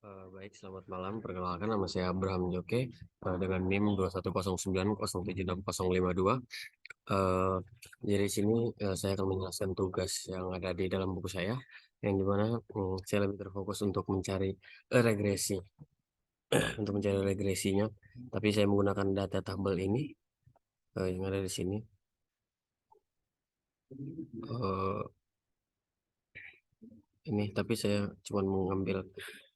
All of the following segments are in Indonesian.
Baik, selamat malam. Perkenalkan, nama saya Abraham Joke dengan NIM 2109076052. Eh, jadi di sini saya akan menjelaskan tugas yang ada di dalam buku saya, yang dimana saya lebih terfokus untuk mencari regresi, untuk mencari regresinya. Tapi saya menggunakan data tabel ini yang ada di sini. Eh, ini, tapi saya cuma mengambil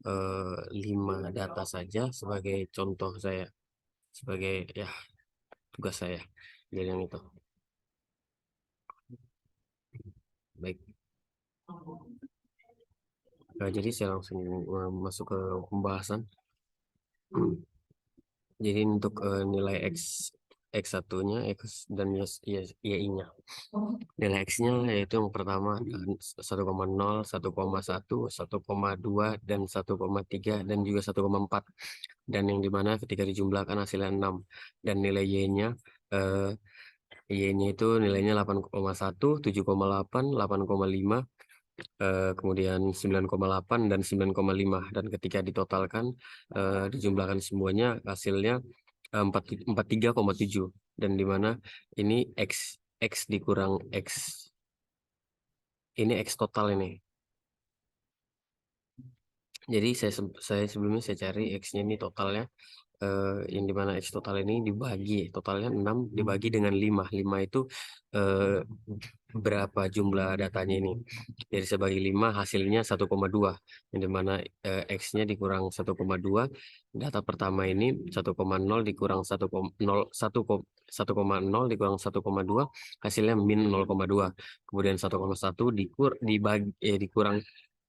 5 data saja sebagai contoh saya, sebagai ya tugas saya. Jadi yang itu. Baik. Jadi saya langsung masuk ke pembahasan. Jadi untuk nilai X satunya, X dan Y-nya. Nilai X-nya yaitu yang pertama 1,0, 1,1, 1,2, dan 1,3, dan juga 1,4. Dan yang dimana ketika dijumlahkan hasilnya 6. Dan nilai Y-nya eh, Y-nya itu nilainya 8,1, 7,8, 8,5, kemudian 9,8 dan 9,5, dan ketika ditotalkan dijumlahkan semuanya hasilnya 43,7, dan dimana ini X dikurang X ini X total ini. Jadi saya sebelumnya saya cari X-nya ini totalnya, yang dimana X total ini dibagi totalnya 6 dibagi dengan 5. 5 itu eh, berapa jumlah datanya ini. Jadi saya bagi 5, hasilnya 1,2, yang dimana X-nya dikurang 1,2. Data pertama ini 1,0 dikurang 1,0 dikurang 1,2, hasilnya min 0,2. Kemudian 1,1 dikurang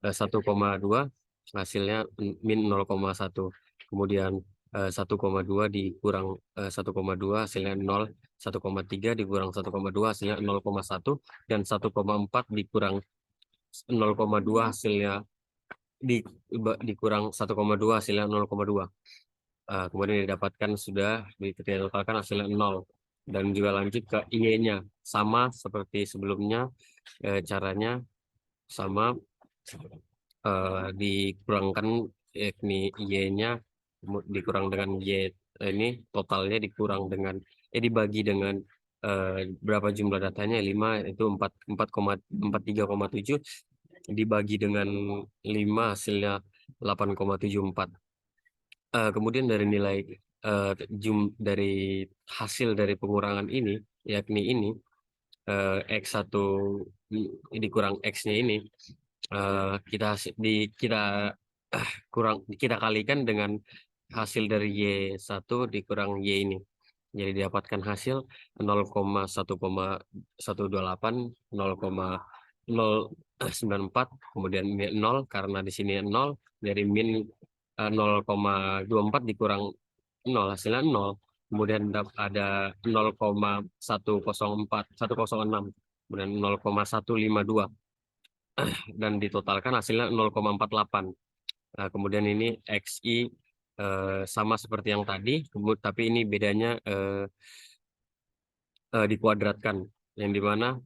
1,2, hasilnya min 0,1. Kemudian 1,2 dikurang 1,2, hasilnya 0. 1,3 dikurang 1,2, hasilnya 0,1, dan 1,4 dikurang 0,2, hasilnya dikurang 1,2, hasilnya 0,2. Kemudian didapatkan sudah ditotalkan hasilnya 0. Dan juga lanjut ke Y-nya, sama seperti sebelumnya. Caranya sama, dikurangkan yakni Y-nya dikurang dengan Y ini, totalnya dikurang dengan dibagi dengan berapa jumlah datanya, 5 itu 43,7, dibagi dengan 5, hasilnya 8,74. Kemudian dari nilai dari hasil dari pengurangan ini, yakni ini X1 dikurang X-nya ini, kita kita kita kalikan dengan hasil dari Y1 dikurang Y ini. Jadi didapatkan hasil 0,1,128, 0,094, kemudian 0 karena di sini 0, dari min 0,24 dikurang 0, hasilnya 0. Kemudian ada 0,104, 106, kemudian 0,152, dan ditotalkan hasilnya 0,48. Nah, kemudian ini XI sama seperti yang tadi, tapi ini bedanya dikuadratkan, yang dimana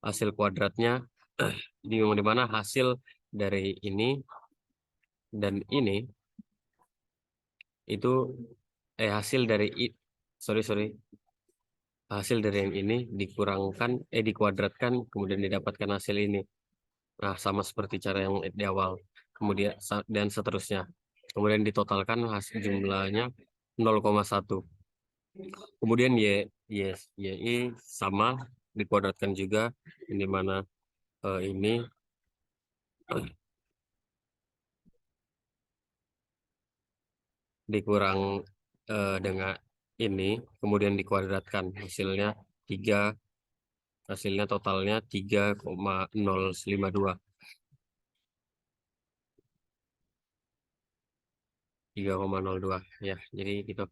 hasil kuadratnya di mana hasil dari ini dan ini itu hasil dari sorry, hasil dari yang ini dikurangkan dikuadratkan, kemudian didapatkan hasil ini. Nah, sama seperti cara yang di awal. Kemudian dan seterusnya. Kemudian ditotalkan hasil jumlahnya 0,1. Kemudian YI sama dikuadratkan juga, di mana ini dikurang dengan ini, kemudian dikuadratkan, hasilnya 3, hasilnya totalnya 3,052. 3,02 ya. Jadi gitu.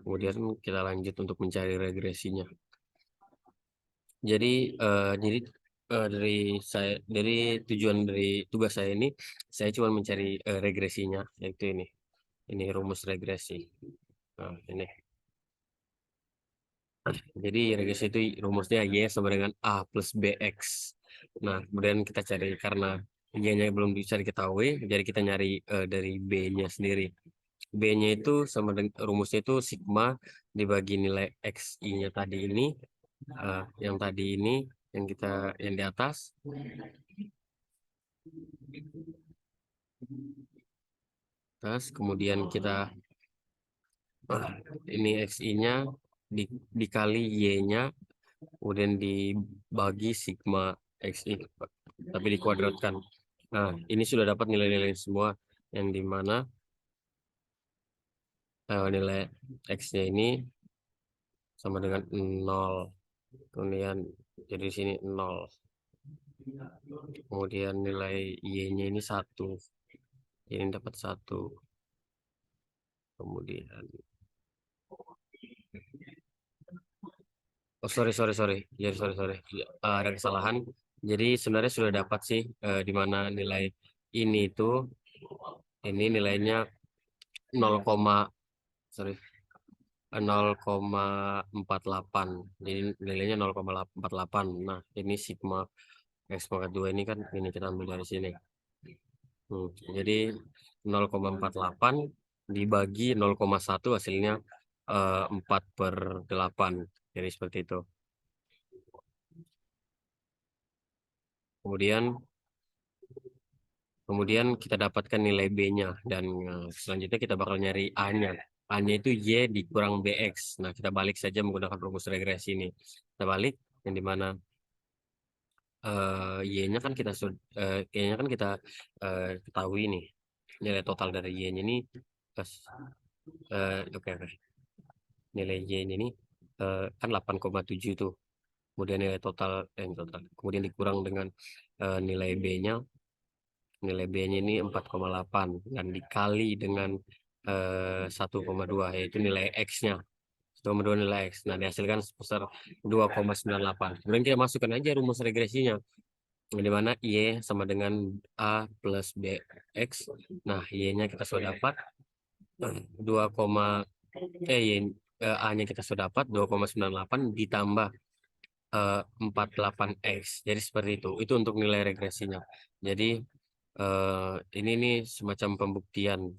Kemudian kita lanjut untuk mencari regresinya. Jadi dari tujuan dari tugas saya ini, saya cuma mencari regresinya, yaitu ini. Ini rumus regresi. Nah, ini. Jadi regresi itu rumusnya Y sama dengan A plus BX. Nah, kemudian kita cari karena Y-nya belum bisa diketahui, jadi kita nyari dari B-nya sendiri. B-nya itu sama dengan rumusnya itu sigma dibagi nilai XI-nya tadi ini, yang tadi ini, yang di atas. Terus kemudian kita ini XI-nya dikali Y-nya, kemudian dibagi sigma XI, tapi dikuadratkan. Nah, ini sudah dapat nilai-nilai semua, yang dimana nilai X-nya ini sama dengan 0. Kemudian jadi di sini 0. Kemudian nilai Y-nya ini 1. Ini dapat 1. Kemudian oh, sorry. Jadi sorry. Ya, ada kesalahan. Jadi sebenarnya sudah dapat sih di mana nilai ini itu ini nilainya 0, sorry 0,48. Jadi nilainya 0,48. Nah, ini sigma X pangkat 2 ini kan ini kita ambil dari sini. Jadi 0,48 dibagi 0,1 hasilnya 4/8. Jadi seperti itu. Kemudian kita dapatkan nilai B-nya dan selanjutnya kita bakal nyari A-nya. A-nya itu Y dikurang BX. Nah, kita balik saja menggunakan rumus regresi ini. Kita balik yang dimana Y-nya kan Y-nya kan kita ketahui nih. Nilai total dari Y-nya ini oke. Nilai Y-nya ini kan 8,7 tuh. Kemudian nilai total kemudian dikurang dengan nilai B-nya. Nilai B-nya ini 4,8 dan dikali dengan 1,2, yaitu nilai X-nya. 1,2 nilai X. Nah, dihasilkan sebesar 2,98. Kemudian kita masukkan aja rumus regresinya, di mana Y sama dengan A plus BX. Nah, Y-nya kita sudah dapat 2, A-nya kita sudah dapat 2,98 ditambah 48X. Jadi seperti itu. Itu untuk nilai regresinya. Jadi ini nih semacam pembuktian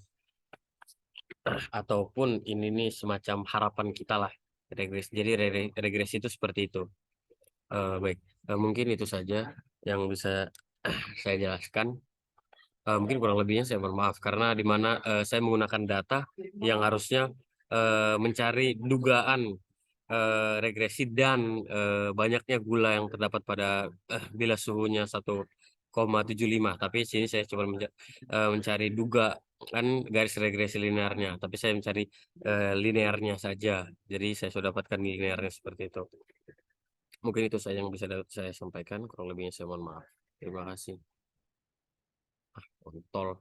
ataupun ini nih semacam harapan kita lah. Jadi regresi itu seperti itu. Baik, mungkin itu saja yang bisa saya jelaskan. Mungkin kurang lebihnya saya mohon maaf karena di mana saya menggunakan data yang harusnya mencari dugaan regresi dan banyaknya gula yang terdapat pada bila suhunya 1,75. Tapi sini saya coba mencari dugaan garis regresi linearnya, tapi saya mencari linearnya saja. Jadi saya sudah dapatkan linearnya seperti itu. Mungkin itu saja yang bisa saya sampaikan. Kurang lebihnya saya mohon maaf. Terima kasih. Kontol.